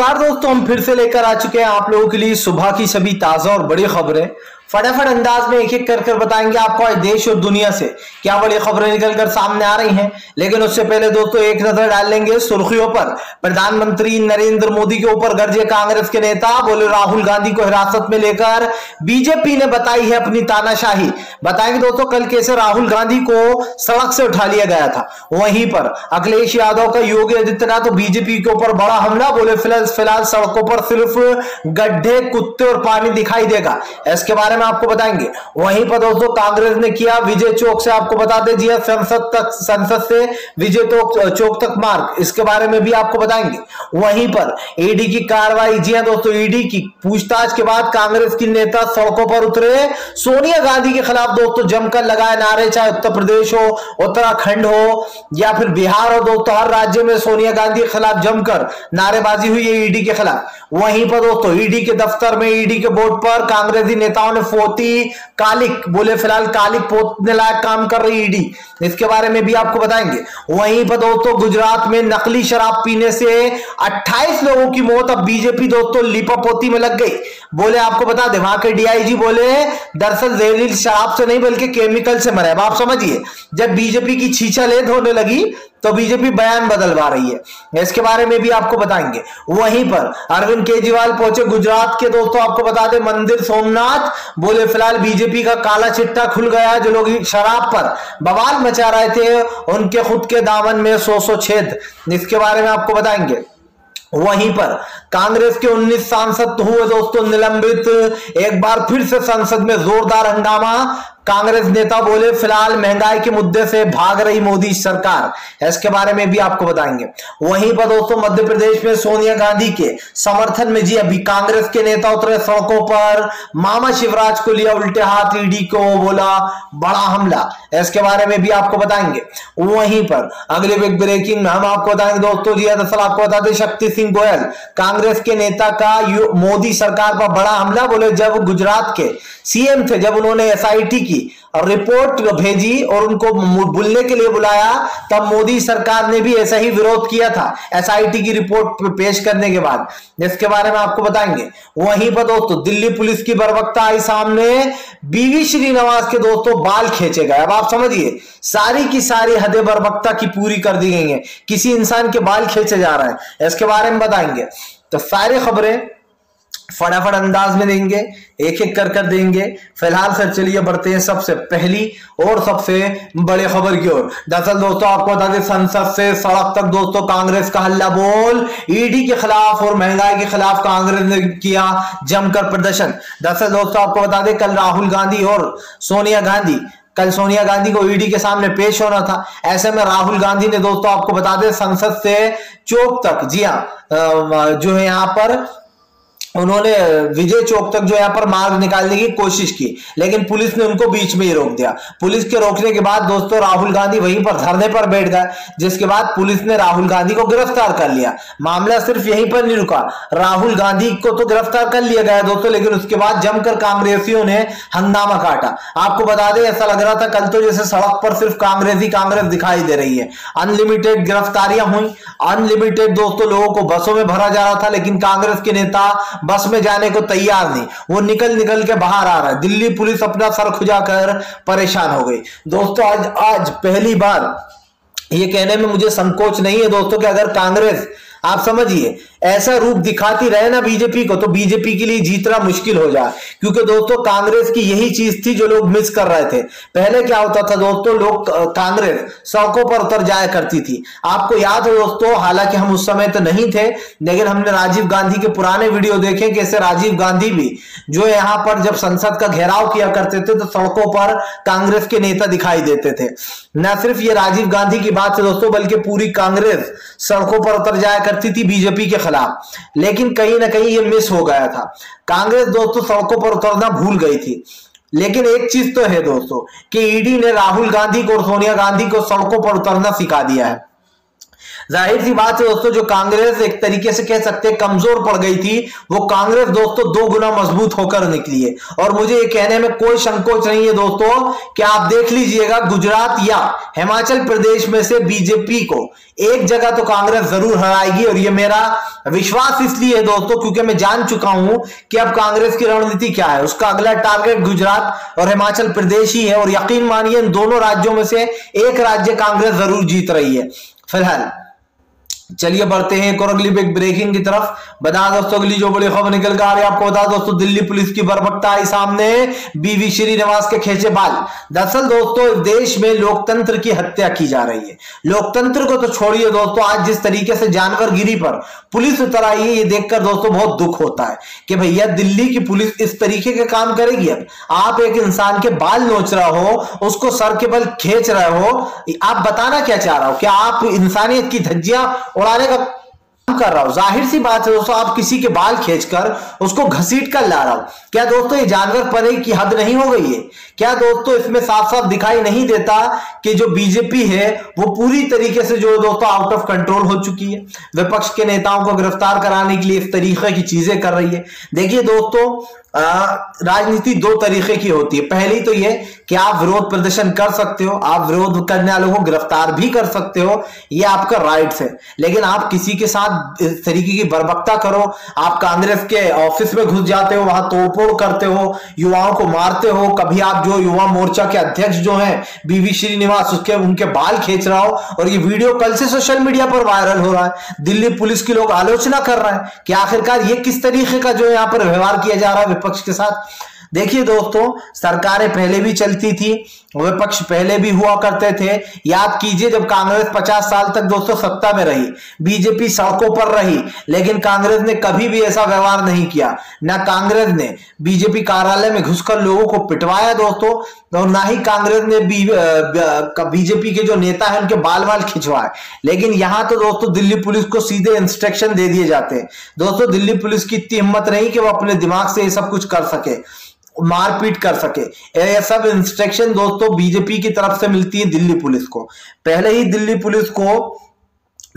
नमस्कार दोस्तों, हम फिर से लेकर आ चुके हैं आप लोगों के लिए सुबह की सभी ताजा और बड़ी खबरें। फटाफट अंदाज में एक एक कर बताएंगे आपको आज देश और दुनिया से क्या बड़ी खबरें निकलकर सामने आ रही हैं। लेकिन उससे पहले दोस्तों एक नजर डाल लेंगे सुर्खियों पर। प्रधानमंत्री नरेंद्र मोदी के ऊपर गरजे कांग्रेस के नेता, बोले राहुल गांधी को हिरासत में लेकर बीजेपी ने बताई है अपनी तानाशाही। बताएंगे दोस्तों कल कैसे राहुल गांधी को सड़क से उठा लिया गया था। वहीं पर अखिलेश यादव का योगी आदित्यनाथ तो बीजेपी के ऊपर बड़ा हमला, बोले फिलहाल सड़कों पर सिर्फ गड्ढे, कुत्ते और पानी दिखाई देगा। इसके बारे में आपको बताएंगे। वहीं पर दोस्तों कांग्रेस ने किया विजय चौक से, आपको बता दें जी संसद से विजय चौक तक मार्ग, इसके बारे में भी आपको बताएंगे। वहीं पर ईडी की कार्रवाई, जी हां दोस्तों, ईडी की पूछताछ के बाद कांग्रेस की नेता सड़कों पर उतरे। सोनिया गांधी के खिलाफ दोस्तों जमकर लगाए नारे, चाहे उत्तर प्रदेश हो, उत्तराखंड हो या फिर बिहार हो, दोस्तों हर राज्य में सोनिया गांधी के खिलाफ जमकर नारेबाजी हुई है ईडी के खिलाफ। वहीं पर दोस्तों ईडी के दफ्तर में, ईडी के बोर्ड पर कांग्रेसी नेताओं ने पोती कालिक, बोले फिलहाल कालिक पोतने लायक काम कर रही ईडी, इसके बारे में भी आपको बताएंगे। वहीं पर दोस्तों गुजरात में नकली शराब पीने से 28 लोगों की मौत, अब बीजेपी दोस्तों लिपापोती में लग गई। बोले आपको बता दें वहां के डीआईजी बोले दरअसल जहरीली शराब से नहीं बल्कि केमिकल से मरे। अब आप समझिए, जब बीजेपी की छीछालेद होने लगी तो बीजेपी बयान बदलवा रही है, इसके बारे में भी आपको बताएंगे। वहीं पर अरविंद केजरीवाल पहुंचे गुजरात के, दोस्तों आपको बता दें मंदिर सोमनाथ, बोले फिलहाल बीजेपी का काला चिट्टा खुल गया। जो लोग शराब पर बवाल मचा रहे थे उनके खुद के दामन में 100 छेद, इसके बारे में आपको बताएंगे। वहीं पर कांग्रेस के 19 सांसद हुए दोस्तों निलंबित। एक बार फिर से संसद में जोरदार हंगामा। कांग्रेस नेता बोले फिलहाल महंगाई के मुद्दे से भाग रही मोदी सरकार, इसके बारे में भी आपको बताएंगे। वहीं पर दोस्तों मध्य प्रदेश में सोनिया गांधी के समर्थन में जी अभी कांग्रेस के नेता उतरे सड़कों पर। मामा शिवराज को लिया उल्टे हाथ, ईडी को बोला बड़ा हमला, इसके बारे में भी आपको बताएंगे। वहीं पर अगले बिग ब्रेकिंग में हम आपको बताएंगे दोस्तों जी, दरअसल आपको बता दें शक्ति सिंह गोयल कांग्रेस के नेता का मोदी सरकार पर बड़ा हमला। बोले जब गुजरात के सीएम थे, जब उन्होंने एसआईटी की रिपोर्ट भेजी और उनको बुलने के लिए बुलाया, तब मोदी सरकार ने भी ऐसा ही विरोध किया था एसआईटी की रिपोर्ट पेश करने के बाद, जिसके बारे में आपको बताएंगे। वहीं पर दोस्तों दिल्ली पुलिस की बर्बरता आई सामने। बीवी श्रीनिवास के दोस्तों बाल खींचे गए। अब आप समझिए सारी की सारी हदें बर्बरता की पूरी कर दी गई हैं, किसी इंसान के बाल खींचे जा रहे हैं, इसके बारे में बताएंगे। तो सारी खबरें फटाफट अंदाज में देंगे, एक एक कर देंगे। फिलहाल सर चलिए बढ़ते हैं सबसे पहली और सबसे बड़ी खबर की ओर। दरअसल दोस्तों आपको बता दें संसद से सड़क तक दोस्तों कांग्रेस का हल्ला बोल। ईडी के खिलाफ और महंगाई के खिलाफ कांग्रेस ने किया जमकर प्रदर्शन। दरअसल दोस्तों आपको बता दें कल राहुल गांधी और सोनिया गांधी को ईडी के सामने पेश होना था। ऐसे में राहुल गांधी ने दोस्तों आपको बता दें संसद से चौक तक, जी हाँ जो है यहाँ पर उन्होंने विजय चौक तक जो यहाँ पर मार्ग निकालने की कोशिश की, लेकिन पुलिस ने उनको बीच में ही रोक दिया। पुलिस के रोकने के बाद दोस्तों राहुल गांधी वहीं पर धरने पर बैठ गए, जिसके बाद पुलिस ने राहुल गांधी को गिरफ्तार कर लिया। मामला सिर्फ यहीं पर नहीं रुका, राहुल गांधी को तो गिरफ्तार कर लिया गया दोस्तों, लेकिन उसके बाद जमकर कांग्रेसियों ने हंगामा काटा। आपको बता दें ऐसा लग रहा था कल तो जैसे सड़क पर सिर्फ कांग्रेस दिखाई दे रही है। अनलिमिटेड गिरफ्तारियां हुई, अनलिमिटेड दोस्तों लोगों को बसों में भरा जा रहा था, लेकिन कांग्रेस के नेता बस में जाने को तैयार नहीं, वो निकल के बाहर आ रहा है। दिल्ली पुलिस अपना सर खुजाकर परेशान हो गई दोस्तों। आज पहली बार ये कहने में मुझे संकोच नहीं है दोस्तों कि अगर कांग्रेस आप समझिए ऐसा रूप दिखाती रहे ना बीजेपी को, तो बीजेपी के लिए जीतना मुश्किल हो जाए, क्योंकि दोस्तों कांग्रेस की यही चीज थी जो लोग मिस कर रहे थे। पहले क्या होता था दोस्तों, लोग कांग्रेस सड़कों पर उतर जाया करती थी। आपको याद हो दोस्तों, हालांकि हम उस समय तो नहीं थे, लेकिन हमने राजीव गांधी के पुराने वीडियो देखे कैसे राजीव गांधी भी जो यहाँ पर जब संसद का घेराव किया करते थे तो सड़कों पर कांग्रेस के नेता दिखाई देते थे। न सिर्फ ये राजीव गांधी की बात है दोस्तों, बल्कि पूरी कांग्रेस सड़कों पर उतर जाया करती थी बीजेपी के खिलाफ। लेकिन कहीं ना कहीं ये मिस हो गया था, कांग्रेस दोस्तों सड़कों पर उतरना भूल गई थी। लेकिन एक चीज तो है दोस्तों कि ईडी ने राहुल गांधी को और सोनिया गांधी को सड़कों पर उतरना सिखा दिया है। जाहिर सी बात है दोस्तों, जो कांग्रेस एक तरीके से कह सकते हैं कमजोर पड़ गई थी, वो कांग्रेस दोस्तों 2 गुना मजबूत होकर निकली है। और मुझे ये कहने में कोई संकोच नहीं है दोस्तों कि आप देख लीजिएगा, गुजरात या हिमाचल प्रदेश में से बीजेपी को एक जगह तो कांग्रेस जरूर हराएगी। और ये मेरा विश्वास इसलिए है दोस्तों क्योंकि मैं जान चुका हूं कि अब कांग्रेस की रणनीति क्या है। उसका अगला टारगेट गुजरात और हिमाचल प्रदेश ही है, और यकीन मानिए इन दोनों राज्यों में से एक राज्य कांग्रेस जरूर जीत रही है फिलहाल। चलिए बढ़ते हैं एक और अगली बिग ब्रेकिंग की तरफ। बता दोस्तों अगली जो बड़ी खबर निकल कर आ रही है आपको बता दोस्तों, दिल्ली पुलिस की बर्बरता आई सामने, बीवी श्रीनिवास के खींचे बाल। दरअसल दोस्तों देश में लोकतंत्र की हत्या की जा रही है। लोकतंत्र को तो छोड़िए दोस्तों, आज जिस तरीके से जानवरगिरी पर पुलिस उतर आई है, ये देखकर दोस्तों बहुत दुख होता है कि भैया दिल्ली की पुलिस इस तरीके के काम करेगी। अब आप एक इंसान के बाल नोच रहे हो, उसको सर के बल खींच रहे हो, आप बताना क्या चाह रहे हो? क्या आप इंसानियत की धज्जियां उड़ाने का काम कर रहा हो? जाहिर सी बात है दोस्तों, आप किसी के बाल खींचकर उसको घसीट कर ला रहा हो। क्या दोस्तों ये जानवर पने की हद नहीं हो गई है? क्या दोस्तों इसमें साफ साफ दिखाई नहीं देता कि जो बीजेपी है वो पूरी तरीके से जो दोस्तों आउट ऑफ कंट्रोल हो चुकी है? विपक्ष के नेताओं को गिरफ्तार कराने के लिए इस तरीके की चीजें कर रही है। देखिए दोस्तों, राजनीति 2 तरीके की होती है। पहली तो ये कि आप विरोध प्रदर्शन कर सकते हो, आप विरोध करने वालों को गिरफ्तार भी कर सकते हो, ये आपका राइट्स है। लेकिन आप किसी के साथ इस तरीके की बर्बरता करो, आप कांग्रेस के ऑफिस में घुस जाते हो, वहां तोड़फोड़ करते हो, युवाओं को मारते हो, कभी आप जो युवा मोर्चा के अध्यक्ष जो हैं बीवी श्रीनिवास उनके बाल खींच रहा हो, और ये वीडियो कल से सोशल मीडिया पर वायरल हो रहा है। दिल्ली पुलिस की लोग आलोचना कर रहे हैं कि आखिरकार ये किस तरीके का जो यहाँ पर व्यवहार किया जा रहा है विपक्ष के साथ। देखिए दोस्तों, सरकारें पहले भी चलती थी, विपक्ष पहले भी हुआ करते थे। याद कीजिए जब कांग्रेस 50 साल तक दोस्तों सत्ता में रही, बीजेपी सड़कों पर रही, लेकिन कांग्रेस ने कभी भी ऐसा व्यवहार नहीं किया। ना कांग्रेस ने बीजेपी कार्यालय में घुसकर लोगों को पिटवाया दोस्तों, और ना ही कांग्रेस ने बीजेपी के जो नेता है उनके बाल बाल खिंचवाए। लेकिन यहां तो दोस्तों दिल्ली पुलिस को सीधे इंस्ट्रक्शन दे दिए जाते हैं। दोस्तों दिल्ली पुलिस की इतनी हिम्मत नहीं कि वो अपने दिमाग से ये सब कुछ कर सके, मारपीट कर सके। ये सब इंस्ट्रक्शन दोस्तों बीजेपी की तरफ से मिलती है दिल्ली पुलिस को। पहले ही दिल्ली पुलिस को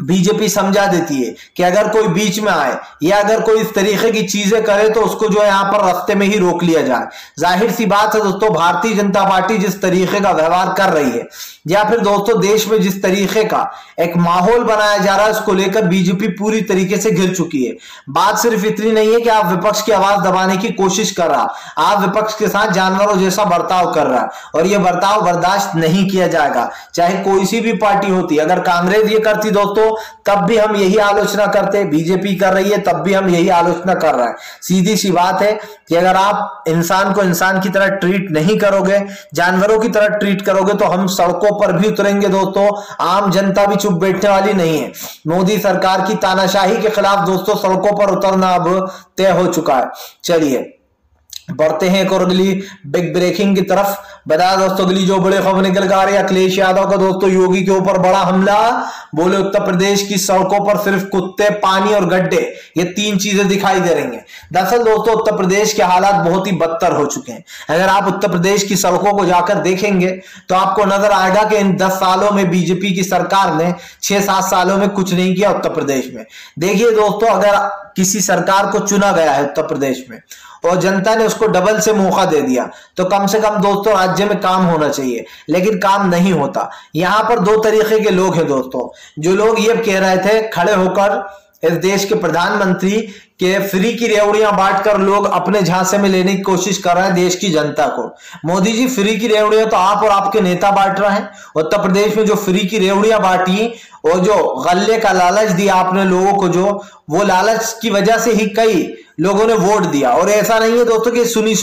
बीजेपी समझा देती है कि अगर कोई बीच में आए या अगर कोई इस तरीके की चीजें करे तो उसको जो है यहां पर रास्ते में ही रोक लिया जाए। जाहिर सी बात है दोस्तों, भारतीय जनता पार्टी जिस तरीके का व्यवहार कर रही है, या फिर दोस्तों देश में जिस तरीके का एक माहौल बनाया जा रहा है, उसको लेकर बीजेपी पूरी तरीके से घिर चुकी है। बात सिर्फ इतनी नहीं है कि आप विपक्ष की आवाज दबाने की कोशिश कर रहा, आप विपक्ष के साथ जानवरों जैसा बर्ताव कर रहा है, और यह बर्ताव बर्दाश्त नहीं किया जाएगा, चाहे कोई सी भी पार्टी होती। अगर कांग्रेस ये करती दोस्तों तब भी हम यही आलोचना करते, बीजेपी कर रही है तब भी हम यही आलोचना कर रहे हैं। सीधी सी बात है कि अगर आप इंसान को इंसान की तरह ट्रीट नहीं करोगे, जानवरों की तरह ट्रीट करोगे, तो हम सड़कों पर भी उतरेंगे दोस्तों। आम जनता भी चुप बैठने वाली नहीं है। मोदी सरकार की तानाशाही के खिलाफ दोस्तों सड़कों पर उतरना अब तय हो चुका है। चलिए बढ़ते हैं एक और अगली बिग ब्रेकिंग की तरफ। बता दोस्तों अगली जो बड़ी खबर निकल कर आ रही है, अखिलेश यादव का दोस्तों योगी के ऊपर बड़ा हमला। बोले उत्तर प्रदेश की सड़कों पर सिर्फ कुत्ते, पानी और गड्ढे, ये 3 चीजें दिखाई दे रही हैं। दरअसल दोस्तों उत्तर प्रदेश के हालात बहुत ही बदतर हो चुके हैं। अगर आप उत्तर प्रदेश की सड़कों को जाकर देखेंगे तो आपको नजर आएगा कि इन 10 सालों में बीजेपी की सरकार ने 6-7 सालों में कुछ नहीं किया उत्तर प्रदेश में। देखिए दोस्तों, अगर किसी सरकार को चुना गया है उत्तर प्रदेश में और जनता ने उसको डबल से मौका दे दिया, तो कम से कम दोस्तों राज्य में काम होना चाहिए, लेकिन काम नहीं होता। यहां पर 2 तरीके के लोग हैं दोस्तों। जो लोग ये कह रहे थे खड़े होकर इस देश के प्रधानमंत्री के फ्री की रेवड़ियां बांटकर लोग अपने झांसे में लेने की कोशिश कर रहे हैं देश की जनता को। मोदी जी फ्री की रेवड़ियां तो आप और आपके नेता बांट रहे हैं। उत्तर प्रदेश में जो फ्री की रेवड़ियां बांटी और जो गल्ले का लालच दिया आपने लोगों को, जो वो लालच की वजह से ही कई लोगों ने वोट दिया। और ऐसा नहीं है दोस्तों कि सुनी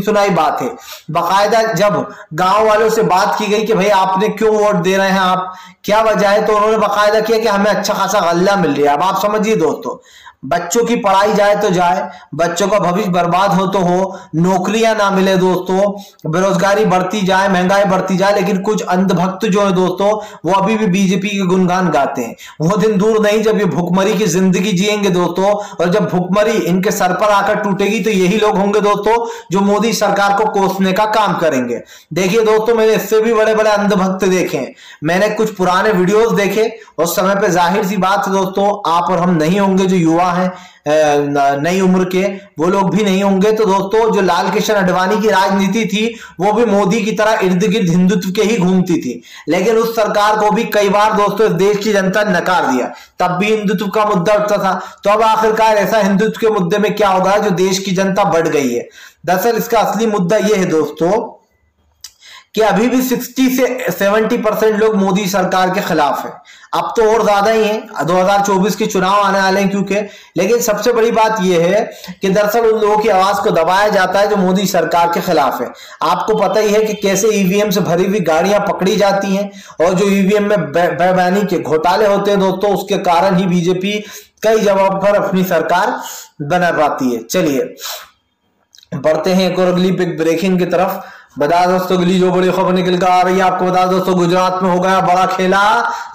सुनाई बात है। बाकायदा जब गांव वालों से बात की गई कि भाई आपने क्यों वोट दे रहे हैं, आप क्या वजह है, तो उन्होंने बाकायदा किया कि हमें अच्छा खासा गल्ला मिल रहा है। अब आप समझिए दोस्तों, बच्चों की पढ़ाई जाए तो जाए, बच्चों का भविष्य बर्बाद हो तो हो, नौकरियां ना मिले दोस्तों, बेरोजगारी बढ़ती जाए, महंगाई बढ़ती जाए, लेकिन कुछ अंधभक्त जो है दोस्तों वो अभी भी बीजेपी के गुणगान गाते हैं। वो दिन दूर नहीं जब ये भुखमरी की जिंदगी जिएंगे दोस्तों, और जब भुखमरी इनके सर पर आकर टूटेगी तो यही लोग होंगे दोस्तों जो मोदी सरकार को कोसने का काम करेंगे। देखिए दोस्तों, मैंने इससे भी बड़े बड़े अंधभक्त देखे हैं, मैंने कुछ पुराने वीडियोस देखे, उस समय पे जाहिर सी बात है दोस्तों आप और हम नहीं होंगे, जो युवा हैं नई उम्र के वो लोग भी नहीं होंगे। तो दोस्तों जो लाल कृष्ण आडवाणी की राजनीति थी वो भी मोदी की तरह इर्द गिर्द हिंदुत्व के ही घूमती थी, लेकिन उस सरकार को भी कई बार दोस्तों इस देश की जनता ने नकार दिया, तब भी हिंदुत्व का मुद्दा उठता था। तो अब आखिरकार ऐसा हिंदुत्व के मुद्दे में क्या होगा जो देश की जनता बढ़ गई है। दरअसल इसका असली मुद्दा यह है दोस्तों कि अभी भी 60 से 70% लोग मोदी सरकार के खिलाफ है। अब तो और ज्यादा ही है, 2024 के चुनाव आने वाले हैं क्योंकि, लेकिन सबसे बड़ी बात यह है कि दरअसल उन लोगों की आवाज को दबाया जाता है जो मोदी सरकार के खिलाफ है। आपको पता ही है कि कैसे ईवीएम से भरी हुई गाड़ियां पकड़ी जाती हैं और जो ईवीएम में बेईमानी के घोटाले होते हैं दोस्तों, उसके कारण ही बीजेपी कई जगहों पर अपनी सरकार बना पाती है। चलिए बढ़ते हैं एक और अगली बिग ब्रेकिंग की तरफ। बता दोस्तों अगली जो बड़ी खबर निकल कर आ रही है, आपको बता दोस्तों गुजरात में हो गया बड़ा खेला,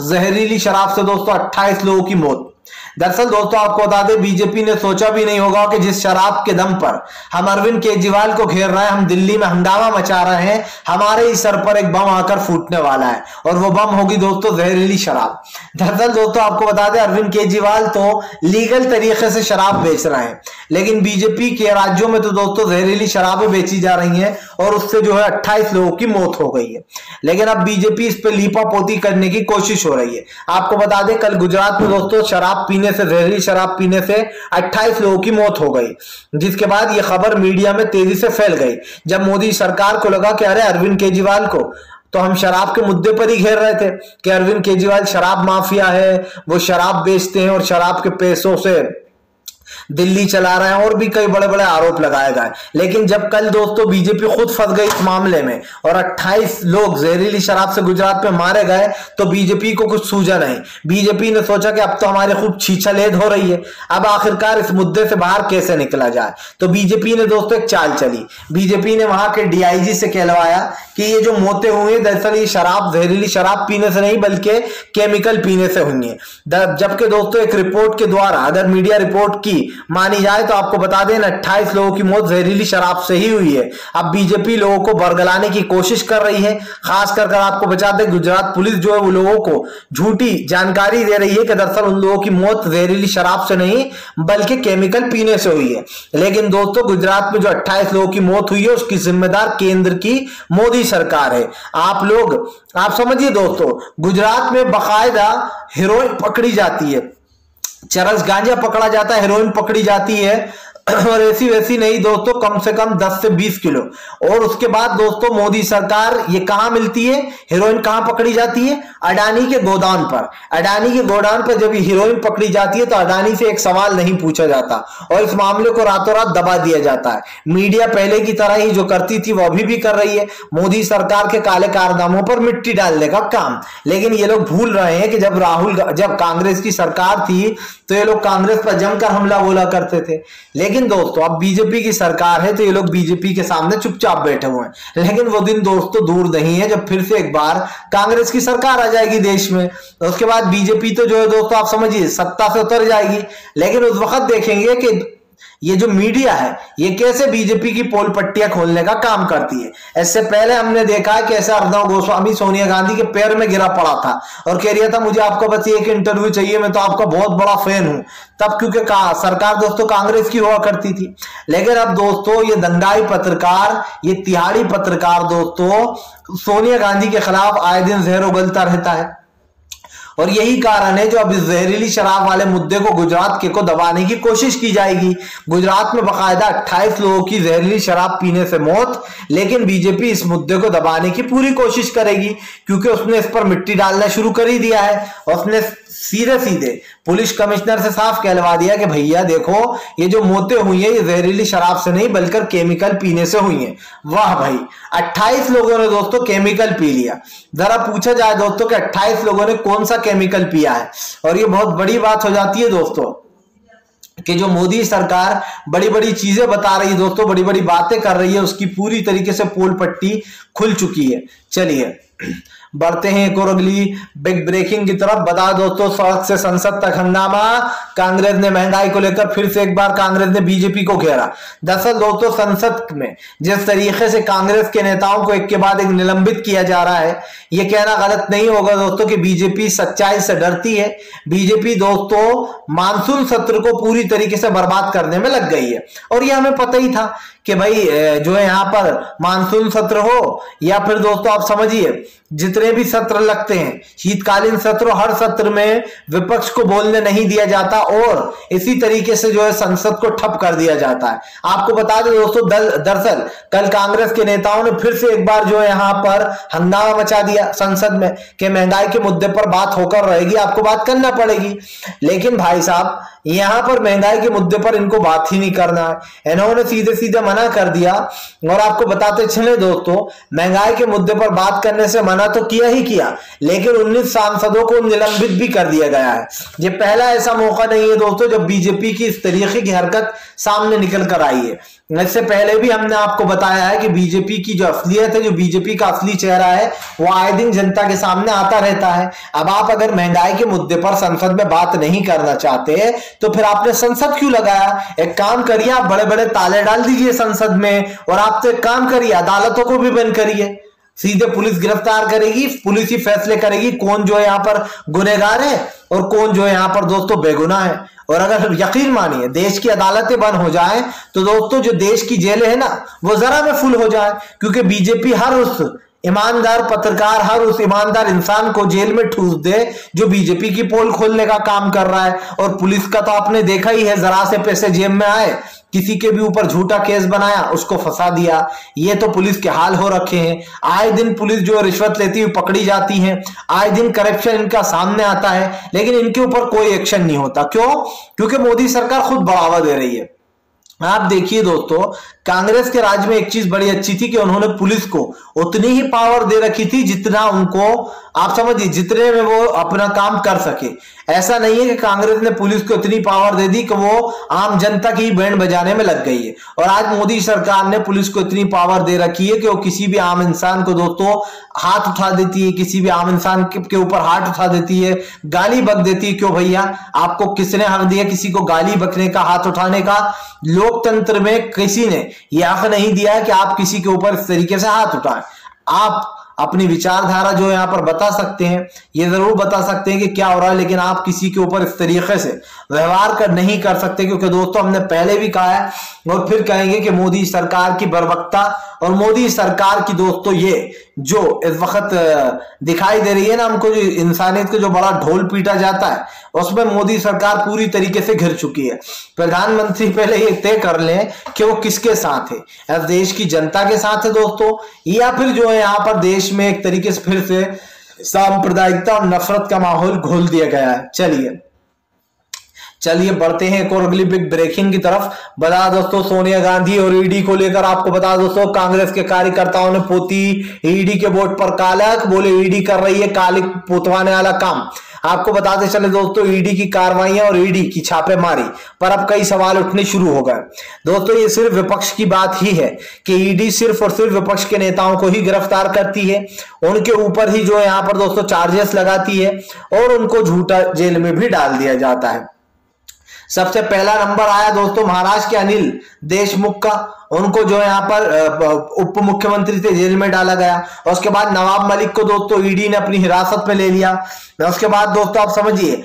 जहरीली शराब से दोस्तों 28 लोगों की मौत। दरअसल दोस्तों आपको बता दें बीजेपी ने सोचा भी नहीं होगा कि जिस शराब के दम पर हम अरविंद केजरीवाल को घेर रहे हैं, हम दिल्ली में हंगामा मचा रहे हैं, हमारे ही सर पर एक बम आकर फूटने वाला है और वो बम होगी दोस्तों जहरीली शराब। दरअसल दोस्तों आपको बता दें अरविंद केजरीवाल तो लीगल तरीके से शराब बेच रहे हैं, लेकिन बीजेपी के राज्यों में तो दोस्तों जहरीली शराबें बेची जा रही हैं और उससे जो है 28 लोगों की मौत हो गई है। लेकिन अब बीजेपी इस पर लीपापोती करने की कोशिश हो रही है। आपको बता दें कल गुजरात में दोस्तों शराब पीने से, जहरीली शराब पीने से 28 लोगों की मौत हो गई, जिसके बाद यह खबर मीडिया में तेजी से फैल गई। जब मोदी सरकार को लगा कि अरे अरविंद केजरीवाल को तो हम शराब के मुद्दे पर ही घेर रहे थे कि अरविंद केजरीवाल शराब माफिया है, वो शराब बेचते हैं और शराब के पैसों से दिल्ली चला रहे हैं और भी कई बड़े बड़े आरोप लगाए गए। लेकिन जब कल दोस्तों बीजेपी खुद फंस गई इस मामले में और 28 लोग जहरीली शराब से गुजरात में मारे गए तो बीजेपी को कुछ सूझा नहीं। बीजेपी ने सोचा कि अब तो हमारे खूब छीछलेद हो रही है, अब आखिरकार इस मुद्दे से बाहर कैसे निकला जाए। तो बीजेपी ने दोस्तों एक चाल चली, बीजेपी ने वहां के डीआईजी से कहलवाया कि ये जो मौतें हुई है दरअसल ये शराब, जहरीली शराब पीने से नहीं बल्कि केमिकल पीने से हुई है। जबकि दोस्तों एक रिपोर्ट के द्वारा अगर मीडिया रिपोर्ट की मानी जाए तो आपको बता दें 28 लोगों की मौत जहरीली शराब से ही हुई है। अब बीजेपी लोगों को बरगलाने की कोशिश कर रही है, खास कर आपको बता दें गुजरात पुलिस जो है वो लोगों को झूठी जानकारी दे रही है कि दरअसल उन लोगों की मौत जहरीली शराब से नहीं बल्कि केमिकल पीने से हुई है। लेकिन दोस्तों गुजरात में जो 28 लोगों की मौत हुई है उसकी जिम्मेदार केंद्र की मोदी सरकार है। आप समझिए दोस्तों, गुजरात में बाकायदा हेरोइन पकड़ी जाती है, चरस गांजा पकड़ा जाता है, हेरोइन पकड़ी जाती है और ऐसी वैसी नहीं दोस्तों, कम से कम 10 से 20 किलो। और उसके बाद दोस्तों मोदी सरकार ये कहां मिलती है, हेरोइन कहां पकड़ी जाती है, अडानी के गोदाम पर। अडानी के गोदाम पर जब हेरोइन पकड़ी जाती है तो अडानी से एक सवाल नहीं पूछा जाता और इस मामले को रातों रात दबा दिया जाता है। मीडिया पहले की तरह ही जो करती थी वो अभी भी कर रही है, मोदी सरकार के काले कारनामों पर मिट्टी डालने का काम। लेकिन ये लोग भूल रहे हैं कि जब कांग्रेस की सरकार थी तो ये लोग कांग्रेस पर जमकर हमला बोला करते थे। लेकिन दोस्तों अब बीजेपी की सरकार है तो ये लोग बीजेपी के सामने चुपचाप बैठे हुए हैं। लेकिन वो दिन दोस्तों दूर नहीं है जब फिर से एक बार कांग्रेस की सरकार आ जाएगी देश में, उसके बाद बीजेपी तो जो है दोस्तों आप समझिए सत्ता से उतर जाएगी। लेकिन उस वक्त देखेंगे कि ये जो मीडिया है ये कैसे बीजेपी की पोल पट्टियां खोलने का काम करती है। इससे पहले हमने देखा है कि ऐसे अर्नब गोस्वामी सोनिया गांधी के पैर में गिरा पड़ा था और कह रहा था मुझे आपका बस एक इंटरव्यू चाहिए, मैं तो आपका बहुत बड़ा फैन हूं, तब क्योंकि सरकार दोस्तों कांग्रेस की हुआ करती थी। लेकिन अब दोस्तों ये दंगाई पत्रकार, ये तिहाड़ी पत्रकार दोस्तों सोनिया गांधी के खिलाफ आए दिन जहर उगलता रहता है और यही कारण है जो अब इस जहरीली शराब वाले मुद्दे को गुजरात के को दबाने की कोशिश की जाएगी। गुजरात में बाकायदा 28 लोगों की जहरीली शराब पीने से मौत, लेकिन बीजेपी इस मुद्दे को दबाने की पूरी कोशिश करेगी क्योंकि उसने इस पर मिट्टी डालना शुरू कर ही दिया है। उसने सीधे सीधे पुलिस कमिश्नर से साफ कहलवा दिया कि भैया देखो ये जो मौतें हुई है ये जहरीली शराब से नहीं बल्कि केमिकल पीने से हुई है। वाह भाई, 28 लोगों ने दोस्तों केमिकल पी लिया। जरा पूछा जाए दोस्तों कि 28 लोगों ने कौन सा केमिकल पिया है। और ये बहुत बड़ी बात हो जाती है दोस्तों कि जो मोदी सरकार बड़ी बड़ी चीजें बता रही है दोस्तों, बड़ी बड़ी बातें कर रही है, उसकी पूरी तरीके से पोल पट्टी खुल चुकी है। चलिए बढ़ते हैं एक और अगली बिग ब्रेकिंग की तरफ। बता दोस्तों, सड़क से संसद तक हंगामा, कांग्रेस ने महंगाई को लेकर फिर से एक बार कांग्रेस ने बीजेपी को घेरा। दरअसल दोस्तों, संसद में जिस तरीके से कांग्रेस के नेताओं को एक के बाद एक निलंबित किया जा रहा है, यह कहना गलत नहीं होगा दोस्तों कि बीजेपी सच्चाई से डरती है। बीजेपी दोस्तों मानसून सत्र को पूरी तरीके से बर्बाद करने में लग गई है, और यह हमें पता ही था कि भाई जो है यहां पर मानसून सत्र हो या फिर दोस्तों आप समझिए जितने भी सत्र लगते हैं, शीतकालीन सत्र, हर सत्र में विपक्ष को बोलने नहीं दिया जाता और इसी तरीके से जो है संसद को ठप कर दिया जाता है। आपको बता दें दोस्तों, दरअसल कल कांग्रेस के नेताओं ने फिर से एक बार जो है यहां पर हंगामा मचा दिया संसद में कि महंगाई के मुद्दे पर बात होकर रहेगी, आपको बात करना पड़ेगी। लेकिन भाई साहब, यहां पर महंगाई के मुद्दे पर इनको बात ही नहीं करना है, इन्होंने सीधे सीधे मना कर दिया। और आपको बताते चले दोस्तों, महंगाई के मुद्दे पर बात करने से मना तो किया ही किया, लेकिन 19 सांसदों को निलंबित भी कर दिया गया है। ये पहला ऐसा मौका नहीं है दोस्तों जब बीजेपी की इस तरीके की हरकत सामने निकल कर आई है। इससे पहले भी हमने आपको बताया है कि बीजेपी की जो असलियत है, जो बीजेपी का असली चेहरा है, वो आए दिन जनता के सामने आता रहता है। अब आप अगर महंगाई के मुद्दे पर संसद में बात नहीं करना चाहते तो फिर आपने संसद क्यों लगाया? एक काम करिए, आप बड़े बड़े ताले डाल दीजिए संसद में, और आप तो एक काम करिए, अदालतों को भी बंद करिए। सीधे पुलिस गिरफ्तार करेगी, पुलिस ही फैसले करेगी कौन जो है यहां पर गुनहगार है और कौन जो है यहां पर दोस्तों बेगुनाह है। और अगर यकीन मानिए देश की अदालतें बंद हो जाएं तो दोस्तों जो देश की जेलें है ना, वो जरा में फुल हो जाए, क्योंकि बीजेपी हर उस ईमानदार पत्रकार, हर उस ईमानदार इंसान को जेल में ठूस दे जो बीजेपी की पोल खोलने का काम कर रहा है। और पुलिस का तो आपने देखा ही है, जरा से पैसे जेब में आए, किसी के भी ऊपर झूठा केस बनाया, उसको फंसा दिया। ये तो पुलिस के हाल हो रखे हैं। आए दिन पुलिस जो रिश्वत लेती हुई पकड़ी जाती है, आए दिन करप्शन इनका सामने आता है, लेकिन इनके ऊपर कोई एक्शन नहीं होता। क्यों? क्योंकि मोदी सरकार खुद बढ़ावा दे रही है। आप देखिए दोस्तों, कांग्रेस के राज में एक चीज बड़ी अच्छी थी कि उन्होंने पुलिस को उतनी ही पावर दे रखी थी जितना उनको, आप समझिए, जितने में वो अपना काम कर सके। ऐसा नहीं है कि कांग्रेस ने पुलिस को इतनी पावर दे दी कि वो आम जनता की बैंड बजाने में लग गई है। और आज मोदी सरकार ने पुलिस को इतनी पावर दे रखी है कि वो किसी भी आम इंसान को दोस्तों हाथ उठा देती है, किसी भी आम इंसान के ऊपर हाथ उठा देती है, गाली बक देती है। क्यों भैया? आपको किसने हक दिया किसी को गाली बकने का, हाथ उठाने का? लोकतंत्र में किसी ने यह हक नहीं दिया है कि आप किसी के ऊपर इस तरीके से हाथ उठाएं। आप अपनी विचारधारा जो यहाँ पर बता सकते हैं, ये जरूर बता सकते हैं कि क्या हो रहा है, लेकिन आप किसी के ऊपर इस तरीके से व्यवहार नहीं कर सकते, क्योंकि दोस्तों हमने पहले भी कहा है और फिर कहेंगे कि मोदी सरकार की बर्बरता और मोदी सरकार की दोस्तों ये जो इस वक्त दिखाई दे रही है ना हमको, जो इंसानियत को जो बड़ा ढोल पीटा जाता है, उसमें मोदी सरकार पूरी तरीके से घिर चुकी है। प्रधानमंत्री पहले ये तय कर लें कि वो किसके साथ है, देश की जनता के साथ है दोस्तों, या फिर जो है यहाँ पर देश में एक तरीके से फिर से सांप्रदायिकता और नफरत का माहौल घोल दिया गया है। चलिए बढ़ते हैं एक और अगली बिग ब्रेकिंग की तरफ। बता दोस्तों, सोनिया गांधी और ईडी को लेकर आपको बता दोस्तों, कांग्रेस के कार्यकर्ताओं ने पोती ईडी के बोर्ड पर कालक, बोले ईडी कर रही है कालिक पोतवाने वाला काम। आपको बताते चले दोस्तों, ईडी की कार्रवाइयां और ईडी की छापेमारी पर अब कई सवाल उठने शुरू हो गए। दोस्तों ये सिर्फ विपक्ष की बात ही है कि ईडी सिर्फ और सिर्फ विपक्ष के नेताओं को ही गिरफ्तार करती है, उनके ऊपर ही जो है यहाँ पर दोस्तों चार्जेस लगाती है और उनको झूठा जेल में भी डाल दिया जाता है। सबसे पहला नंबर आया दोस्तों महाराष्ट्र के अनिल देशमुख का, उनको जो है यहाँ पर उप मुख्यमंत्री थे जेल में डाला गया। और उसके बाद नवाब मलिक को दोस्तों ईडी ने अपनी हिरासत में ले लिया। उसके बाद दोस्तों आप समझिए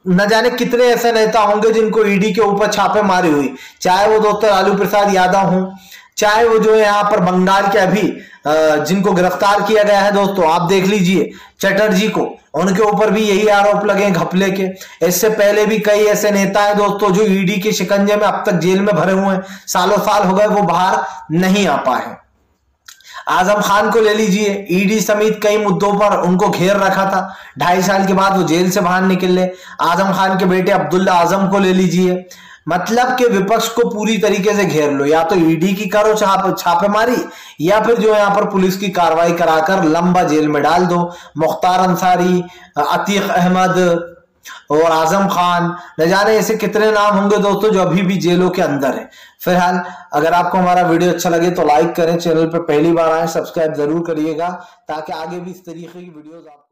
न जाने कितने ऐसे नेता होंगे जिनको ईडी के ऊपर छापेमारी हुई, चाहे वो दोस्तों लालू प्रसाद यादव हों, चाहे वो जो है यहाँ पर बंगाल के अभी जिनको गिरफ्तार किया गया है दोस्तों, आप देख लीजिए चटर्जी को, उनके ऊपर भी यही आरोप लगे घपले के। इससे पहले भी कई ऐसे नेता हैं दोस्तों जो ईडी के शिकंजे में अब तक जेल में भरे हुए हैं, सालों साल हो गए वो बाहर नहीं आ पाए। आजम खान को ले लीजिए, ईडी समेत कई मुद्दों पर उनको घेर रखा था, 2.5 साल के बाद वो जेल से बाहर निकले। आजम खान के बेटे अब्दुल्ला आजम को ले लीजिए। मतलब कि विपक्ष को पूरी तरीके से घेर लो, या तो ईडी की करो छापेमारी, या फिर जो यहाँ पर पुलिस की कार्रवाई कराकर लंबा जेल में डाल दो। मुख्तार अंसारी, अतीक अहमद, और आजम खान, न जाने ऐसे कितने नाम होंगे दोस्तों जो अभी भी जेलों के अंदर है। फिलहाल अगर आपको हमारा वीडियो अच्छा लगे तो लाइक करें, चैनल पर पहली बार आए सब्सक्राइब जरूर करिएगा ताकि आगे भी इस तरीके की वीडियोस आप